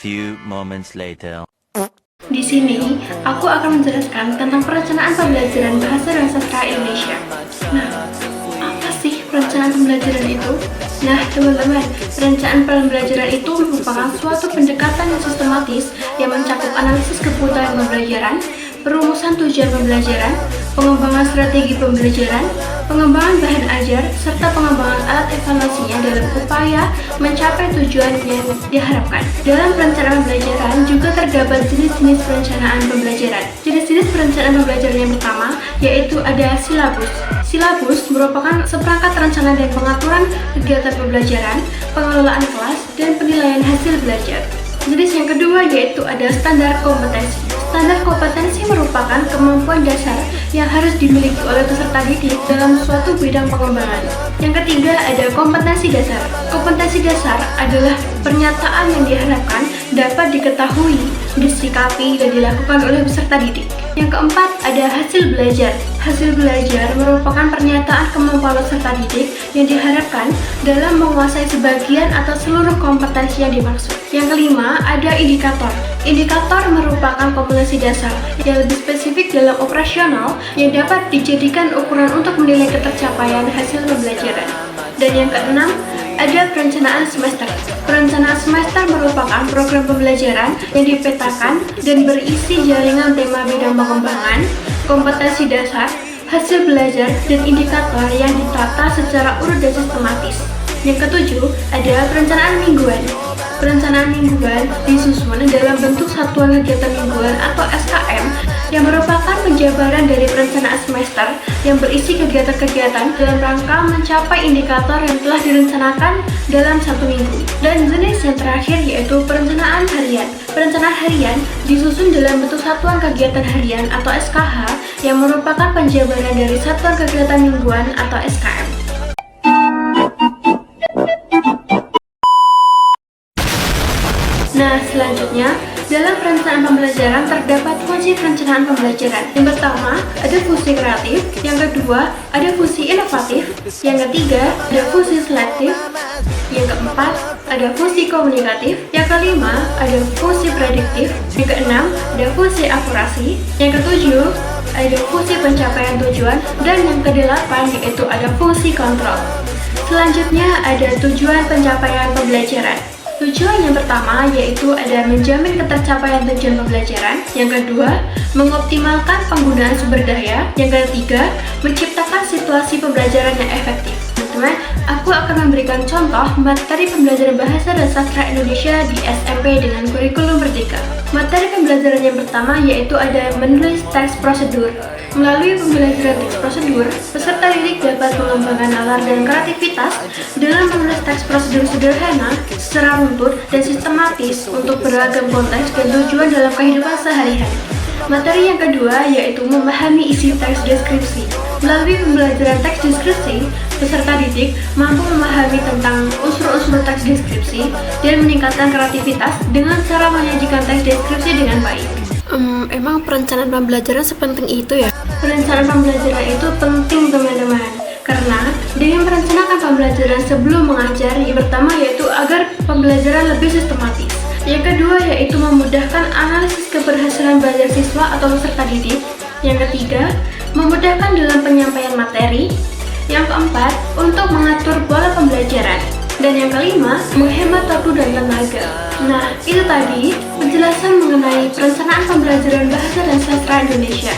few moments later. Di sini, aku akan menjelaskan tentang perencanaan pembelajaran bahasa dan sastra Indonesia. Nah, apa sih perencanaan pembelajaran itu? Nah, teman-teman, perencanaan pembelajaran itu merupakan suatu pendekatan yang sistematis yang mencakup analisis kebutuhan pembelajaran, perumusan tujuan pembelajaran, pengembangan strategi pembelajaran, pengembangan bahan ajar, serta pengembangan alat evaluasinya dalam upaya mencapai tujuan yang diharapkan. Dalam perencanaan pembelajaran juga terdapat jenis-jenis perencanaan pembelajaran. Jenis-jenis perencanaan pembelajaran yang pertama yaitu ada silabus. Silabus merupakan seperangkat rencana dan pengaturan kegiatan pembelajaran, pengelolaan kelas, dan penilaian hasil belajar. Jenis yang kedua yaitu ada standar kompetensi. Standar kompetensi merupakan kemampuan dasar yang harus dimiliki oleh peserta didik dalam suatu bidang pengembangan. Yang ketiga ada kompetensi dasar. Kompetensi dasar adalah pernyataan yang diharapkan dapat diketahui, disikapi, dan dilakukan oleh peserta didik. Yang keempat ada hasil belajar. Hasil belajar merupakan pernyataan kemampuan peserta didik yang diharapkan dalam menguasai sebagian atau seluruh kompetensi yang dimaksud. Yang kelima ada indikator. Indikator merupakan kompetensi dasar yang lebih spesifik dalam operasional yang dapat dijadikan ukuran untuk menilai ketercapaian hasil pembelajaran. Dan yang keenam, ada perencanaan semester. Perencanaan semester merupakan program pembelajaran yang dipetakan dan berisi jaringan tema bidang pengembangan, kompetensi dasar, hasil belajar, dan indikator yang ditata secara urut dan sistematis. Yang ketujuh, ada perencanaan mingguan. Perencanaan mingguan disusun dalam bentuk satuan kegiatan mingguan atau SKM yang merupakan penjabaran dari perencanaan semester yang berisi kegiatan-kegiatan dalam rangka mencapai indikator yang telah direncanakan dalam satu minggu. Dan jenis yang terakhir yaitu perencanaan harian. Perencanaan harian disusun dalam bentuk satuan kegiatan harian atau SKH yang merupakan penjabaran dari satuan kegiatan mingguan atau SKM. Nah, selanjutnya, dalam perencanaan pembelajaran terdapat fungsi perencanaan pembelajaran. Yang pertama, ada fungsi kreatif. Yang kedua, ada fungsi inovatif. Yang ketiga, ada fungsi selektif. Yang keempat, ada fungsi komunikatif. Yang kelima, ada fungsi prediktif. Yang keenam, ada fungsi akurasi. Yang ketujuh, ada fungsi pencapaian tujuan. Dan yang kedelapan, yaitu ada fungsi kontrol. Selanjutnya, ada tujuan pencapaian pembelajaran. Tujuan yang pertama yaitu ada menjamin ketercapaian tujuan pembelajaran. Yang kedua, mengoptimalkan penggunaan sumber daya. Yang ketiga, menciptakan situasi pembelajaran yang efektif. Teman-teman, aku akan memberikan contoh materi pembelajaran bahasa dan sastra Indonesia di SMP dengan kurikulum Merdeka. Materi pembelajaran yang pertama yaitu ada menulis teks prosedur. Melalui pembelajaran teks prosedur, peserta didik dapat mengembangkan nalar dan kreativitas dalam menulis teks prosedur sederhana, secara runtut, dan sistematis untuk beragam konteks dan tujuan dalam kehidupan sehari-hari. Materi yang kedua yaitu memahami isi teks deskripsi. Melalui pembelajaran teks deskripsi, peserta didik mampu memahami tentang unsur-unsur teks deskripsi dan meningkatkan kreativitas dengan cara menyajikan teks deskripsi dengan baik. Emang perencanaan pembelajaran sepenting itu ya? Perencanaan pembelajaran itu penting teman-teman, karena dengan merencanakan pembelajaran sebelum mengajar, yang pertama yaitu agar pembelajaran lebih sistematis. Yang kedua yaitu memudahkan analisis keberhasilan belajar siswa atau peserta didik. Yang ketiga, memudahkan dalam penyampaian materi. Yang keempat, untuk mengatur pola pembelajaran. Dan yang kelima, menghemat waktu dan tenaga. Nah, itu tadi penjelasan mengenai perencanaan pembelajaran bahasa dan sastra Indonesia.